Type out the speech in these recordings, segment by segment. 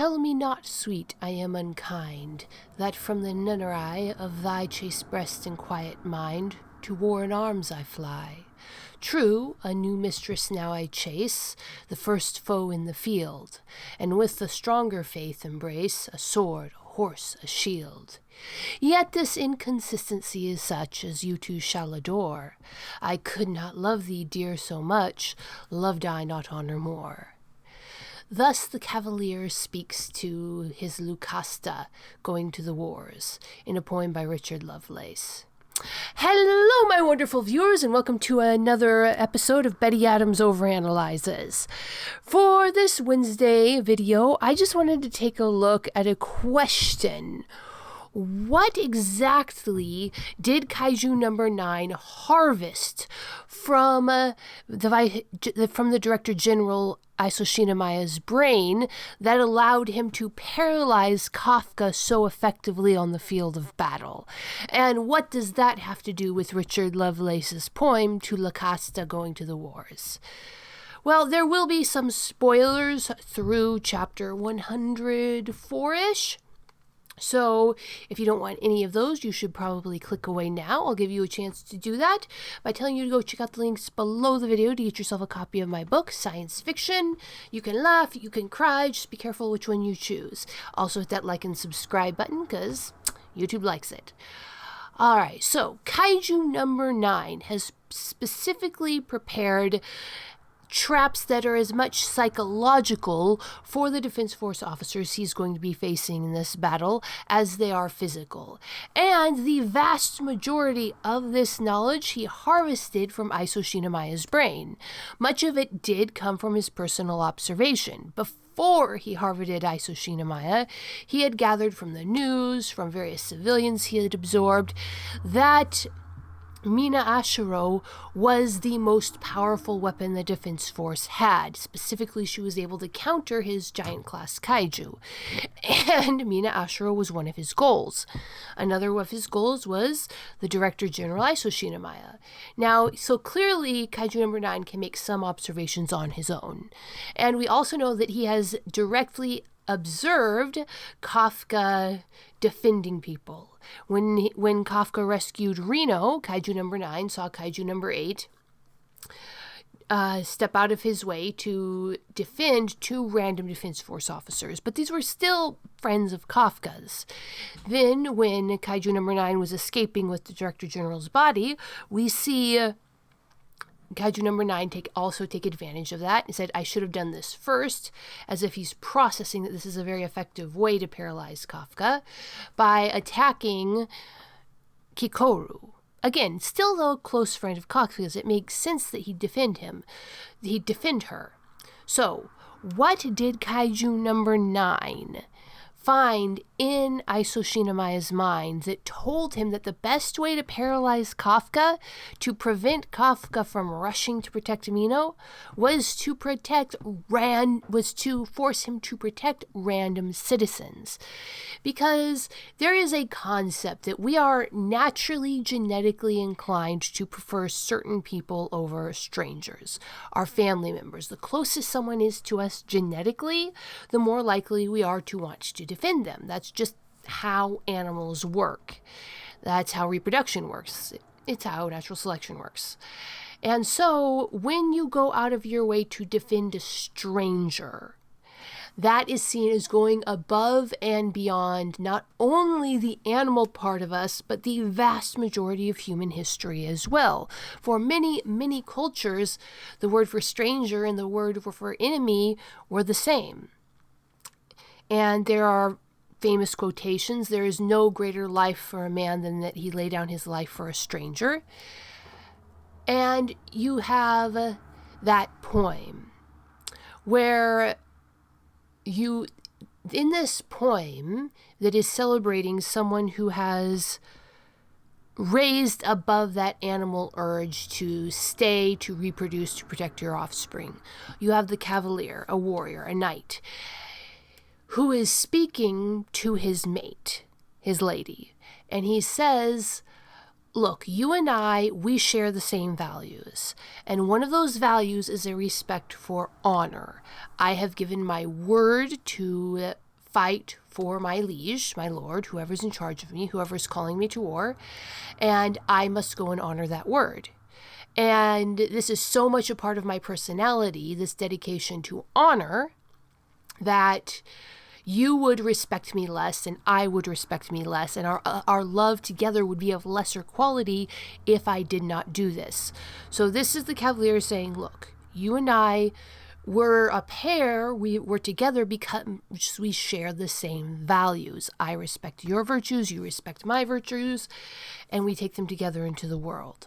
Tell me not, sweet, I am unkind, that from the nunnery of thy chaste breast and quiet mind to war in arms I fly. True, a new mistress now I chase, the first foe in the field, and with the stronger faith embrace a sword, a horse, a shield. Yet this inconsistency is such as you two shall adore. I could not love thee, dear, so much, loved I not honor more. Thus the cavalier speaks to his Lucasta going to the wars, in a poem by Richard Lovelace. Hello, my wonderful viewers, and welcome to another episode of Betty Adams Overanalyzes. For this Wednesday video, I just wanted to take a look at a question. What exactly did Kaiju number 9 harvest from the Director General Isao Shinomiya's brain that allowed him to paralyze Kafka so effectively on the field of battle? And what does that have to do with Richard Lovelace's poem To Lucasta Going to the Wars? Well, there will be some spoilers through chapter 104-ish. So if you don't want any of those, you should probably click away now. I'll give you a chance to do that by telling you to go check out the links below the video to get yourself a copy of my book, Science Fiction. You can laugh, you can cry, just be careful which one you choose. Also hit that like and subscribe button because YouTube likes it. Alright, so Kaiju number 9 has specifically prepared traps that are as much psychological for the Defense Force officers he's going to be facing in this battle as they are physical. And the vast majority of this knowledge he harvested from Isao Shinomiya's brain. Much of it did come from his personal observation. Before he harvested Isao Shinomiya, he had gathered from the news, from various civilians he had absorbed, that Mina Ashiro was the most powerful weapon the Defense Force had. Specifically, she was able to counter his giant class kaiju. And Mina Ashiro was one of his goals. Another of his goals was the Director General Isao Shinomiya. Now, so clearly, Kaiju number 9 can make some observations on his own. And we also know that he has directly observed Kafka defending people. When Kafka rescued Reno, Kaiju number 9 saw Kaiju number 8 step out of his way to defend 2 random Defense Force officers, but these were still friends of Kafka's. Then, when Kaiju number 9 was escaping with the Director General's body, we see Kaiju number 9 also take advantage of that and said, I should have done this first, as if he's processing that this is a very effective way to paralyze Kafka by attacking Kikoru. Again, still though a close friend of Kafka's, it makes sense that he'd defend her. So, what did Kaiju number 9 find in Isao Shinomiya's mind that told him that the best way to paralyze Kafka, to prevent Kafka from rushing to protect Amino, was to force him to protect random citizens? Because there is a concept that we are naturally genetically inclined to prefer certain people over strangers, our family members. The closest someone is to us genetically, the more likely we are to want to defend them. That's just how animals work. That's how reproduction works. It's how natural selection works. And so when you go out of your way to defend a stranger, that is seen as going above and beyond not only the animal part of us, but the vast majority of human history as well. For many, many cultures, the word for stranger and the word for enemy were the same. And there are famous quotations, there is no greater life for a man than that he lay down his life for a stranger. And you have that poem where in this poem that is celebrating someone who has raised above that animal urge to stay, to reproduce, to protect your offspring. You have the cavalier, a warrior, a knight, who is speaking to his mate, his lady. And he says, look, you and I, we share the same values. And one of those values is a respect for honor. I have given my word to fight for my liege, my lord, whoever's in charge of me, whoever's calling me to war, and I must go and honor that word. And this is so much a part of my personality, this dedication to honor, that you would respect me less and I would respect me less, and our love together would be of lesser quality if I did not do this. So this is the Cavalier saying, look, you and I, we're a pair, we're together because we share the same values. I respect your virtues, you respect my virtues, and we take them together into the world.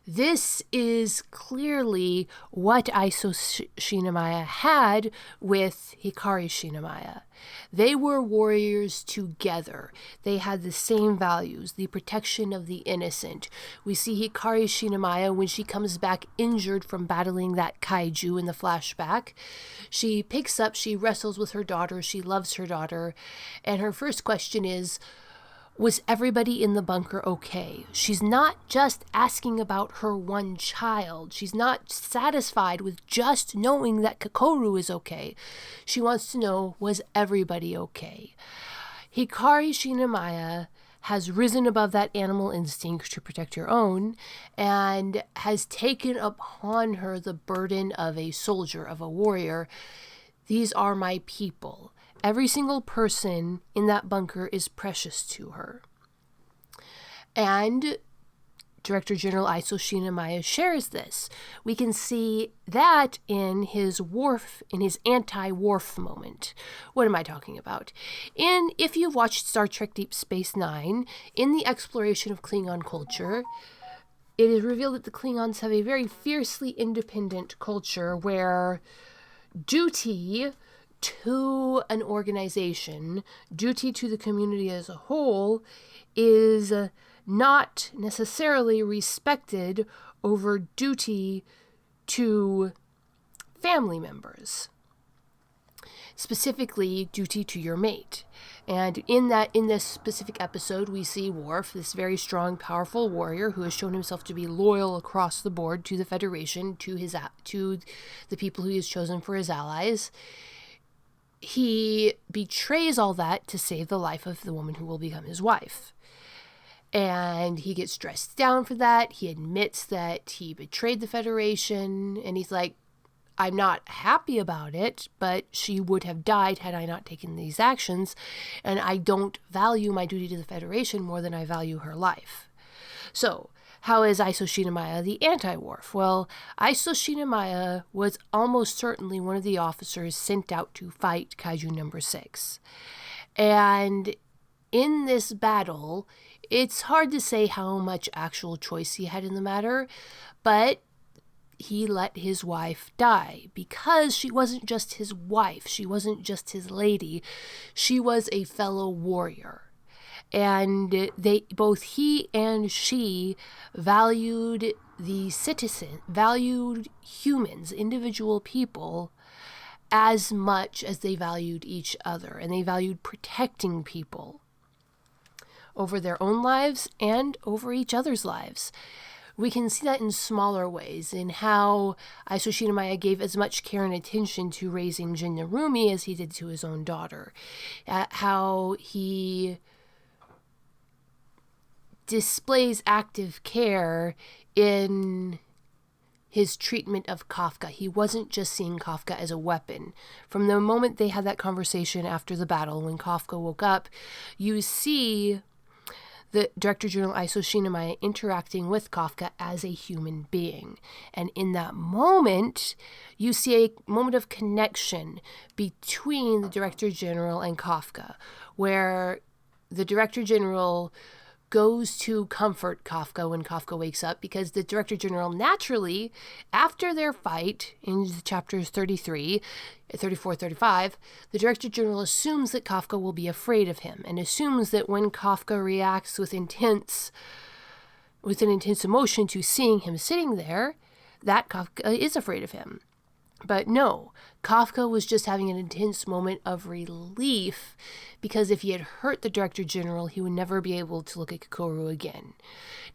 This is clearly what Isao Shinomiya had with Hikari Shinomiya. They were warriors together. They had the same values, the protection of the innocent. We see Hikari Shinomiya when she comes back injured from battling that kaiju in the flashback. She picks up, she wrestles with her daughter, she loves her daughter, and her first question is, was everybody in the bunker okay? She's not just asking about her one child. She's not satisfied with just knowing that Kakoru is okay. She wants to know, was everybody okay? Hikari Shinomiya has risen above that animal instinct to protect her own and has taken upon her the burden of a soldier, of a warrior. These are my people. Every single person in that bunker is precious to her. And Director General Isao Shinomiya shares this. We can see that in his anti-Worf moment. What am I talking about? If you've watched Star Trek Deep Space Nine, in the exploration of Klingon culture, it is revealed that the Klingons have a very fiercely independent culture where duty to an organization, duty to the community as a whole, is not necessarily respected over duty to family members, specifically duty to your mate. And in this specific episode, we see Worf, this very strong, powerful warrior who has shown himself to be loyal across the board to the Federation, to the people who he has chosen for his allies. He betrays all that to save the life of the woman who will become his wife. And he gets dressed down for that. He admits that he betrayed the Federation. And he's like, I'm not happy about it, but she would have died had I not taken these actions. And I don't value my duty to the Federation more than I value her life. So, how is Isao Shinomiya the anti-Worf? Well, Isao Shinomiya was almost certainly one of the officers sent out to fight Kaiju number 6. And in this battle, it's hard to say how much actual choice he had in the matter, but he let his wife die because she wasn't just his wife, she wasn't just his lady, she was a fellow warrior. And both he and she valued valued humans, individual people, as much as they valued each other. And they valued protecting people over their own lives and over each other's lives. We can see that in smaller ways, in how Isao Shinomiya gave as much care and attention to raising Jin Narumi as he did to his own daughter. How he displays active care in his treatment of Kafka. He wasn't just seeing Kafka as a weapon. From the moment they had that conversation after the battle, when Kafka woke up, you see the Director General Isao Shinomiya interacting with Kafka as a human being. And in that moment, you see a moment of connection between the Director General and Kafka, where the Director General goes to comfort Kafka when Kafka wakes up, because the Director General naturally, after their fight in chapters 33, 34, 35, the Director General assumes that Kafka will be afraid of him, and assumes that when Kafka reacts with an intense emotion to seeing him sitting there, that Kafka is afraid of him. But no, Kafka was just having an intense moment of relief because if he had hurt the Director General, he would never be able to look at Kokoru again.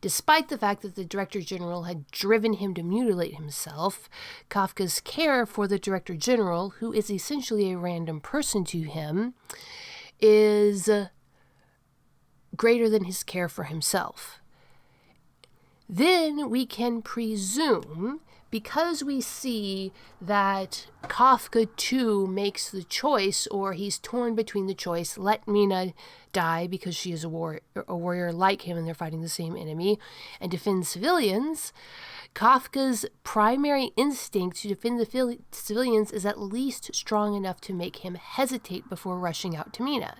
Despite the fact that the Director General had driven him to mutilate himself, Kafka's care for the Director General, who is essentially a random person to him, is greater than his care for himself. Then we can presume, because we see that Kafka too makes the choice, or he's torn between the choice, let Mina die because she is a warrior like him and they're fighting the same enemy, and defend civilians, Kafka's primary instinct to defend the civilians is at least strong enough to make him hesitate before rushing out to Mina.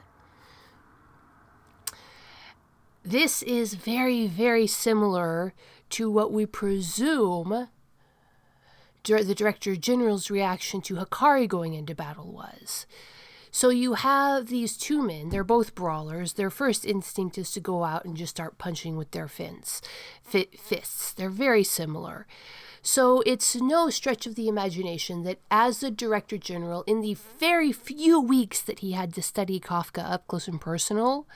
This is very, very similar to what we presume the Director General's reaction to Hikari going into battle was. So you have these two men, they're both brawlers. Their first instinct is to go out and just start punching with their fists. They're very similar. So it's no stretch of the imagination that as the Director General, in the very few weeks that he had to study Kafka up close and personal,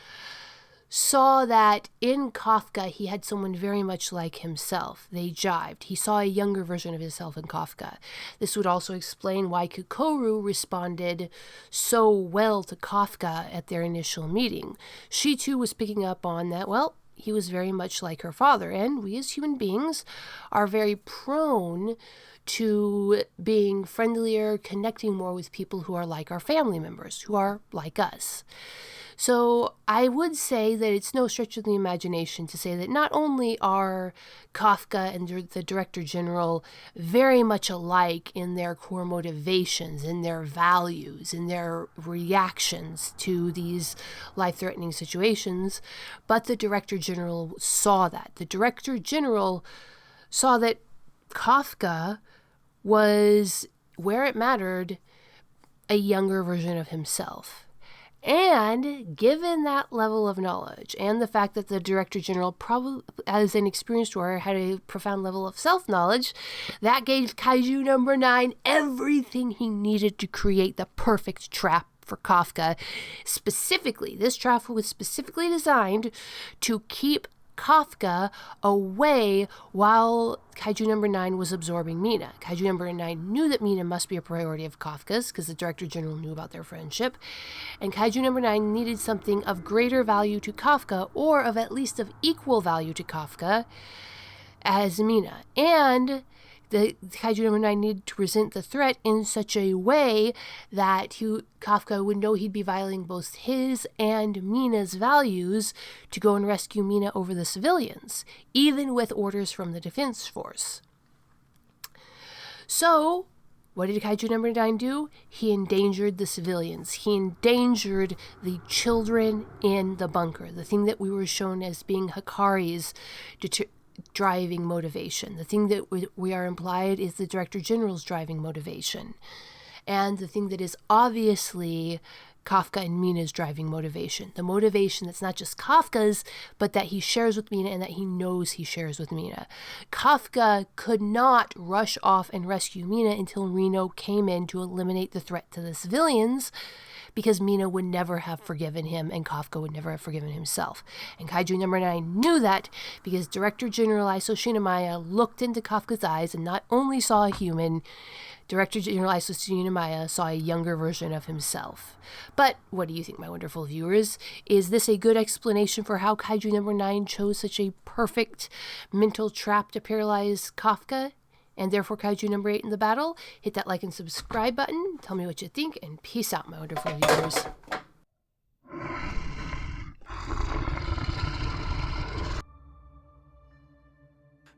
saw that in Kafka he had someone very much like himself. They jived. He saw a younger version of himself in Kafka. This would also explain why Kokoru responded so well to Kafka at their initial meeting. She too was picking up on that, well, he was very much like her father, and we as human beings are very prone to being friendlier, connecting more with people who are like our family members, who are like us. So I would say that it's no stretch of the imagination to say that not only are Kafka and the Director General very much alike in their core motivations, in their values, in their reactions to these life-threatening situations, but the Director General saw that. The Director General saw that Kafka was, where it mattered, a younger version of himself. And given that level of knowledge and the fact that the Director General, probably as an experienced warrior, had a profound level of self-knowledge, that gave Kaiju number 9 everything he needed to create the perfect trap for Kafka. Specifically, this trap was specifically designed to keep Kafka away while Kaiju number 9 was absorbing Mina. Kaiju number 9 knew that Mina must be a priority of Kafka's because the Director General knew about their friendship, and Kaiju number 9 needed something of greater value to Kafka, or of at least of equal value to Kafka as Mina. And the Kaiju number 9 needed to present the threat in such a way that Kafka would know he'd be violating both his and Mina's values to go and rescue Mina over the civilians, even with orders from the defense force. So, what did Kaiju number 9 do? He endangered the civilians. He endangered the children in the bunker, the thing that we were shown as being Hikari's driving motivation. The thing that we are implied is the Director General's driving motivation. And the thing that is obviously Kafka and Mina's driving motivation. The motivation that's not just Kafka's, but that he shares with Mina and that he knows he shares with Mina. Kafka could not rush off and rescue Mina until Reno came in to eliminate the threat to the civilians, because Mina would never have forgiven him and Kafka would never have forgiven himself. And Kaiju number 9 knew that because Director General Isao Shinomiya looked into Kafka's eyes and not only saw a human, Director General Isao Shinomiya saw a younger version of himself. But what do you think, my wonderful viewers? Is this a good explanation for how Kaiju number 9 chose such a perfect mental trap to paralyze Kafka, and therefore Kaiju number 8 in the battle? Hit that like and subscribe button. Tell me what you think, and peace out, my wonderful viewers.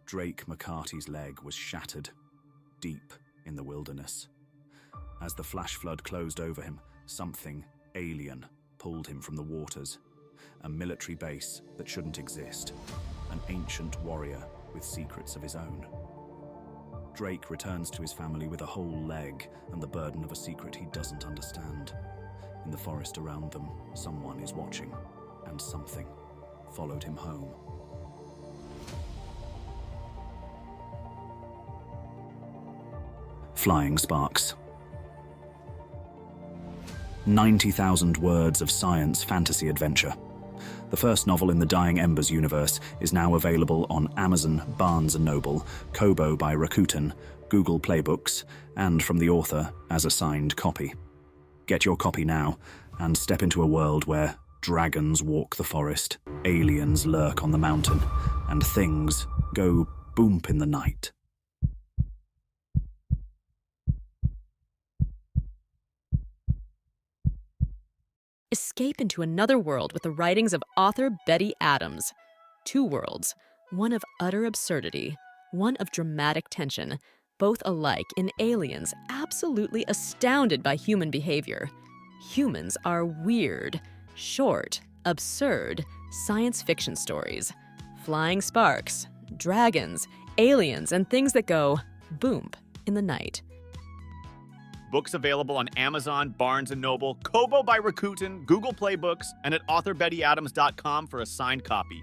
Drake McCarty's leg was shattered, deep in the wilderness. As the flash flood closed over him, something alien pulled him from the waters. A military base that shouldn't exist. An ancient warrior with secrets of his own. Drake returns to his family with a whole leg and the burden of a secret he doesn't understand. In the forest around them, someone is watching, and something followed him home. Flying Sparks. 90,000 words of science fantasy adventure. The first novel in the Dying Embers universe is now available on Amazon, Barnes & Noble, Kobo by Rakuten, Google Play Books, and from the author as a signed copy. Get your copy now and step into a world where dragons walk the forest, aliens lurk on the mountain, and things go boomp in the night. Escape into another world with the writings of author Betty Adams. Two worlds, one of utter absurdity, one of dramatic tension, both alike in aliens absolutely astounded by human behavior. Humans are weird, short, absurd science fiction stories. Flying sparks, dragons, aliens, and things that go boom in the night. Books available on Amazon, Barnes & Noble, Kobo by Rakuten, Google Play Books, and at authorBettyAdams.com for a signed copy.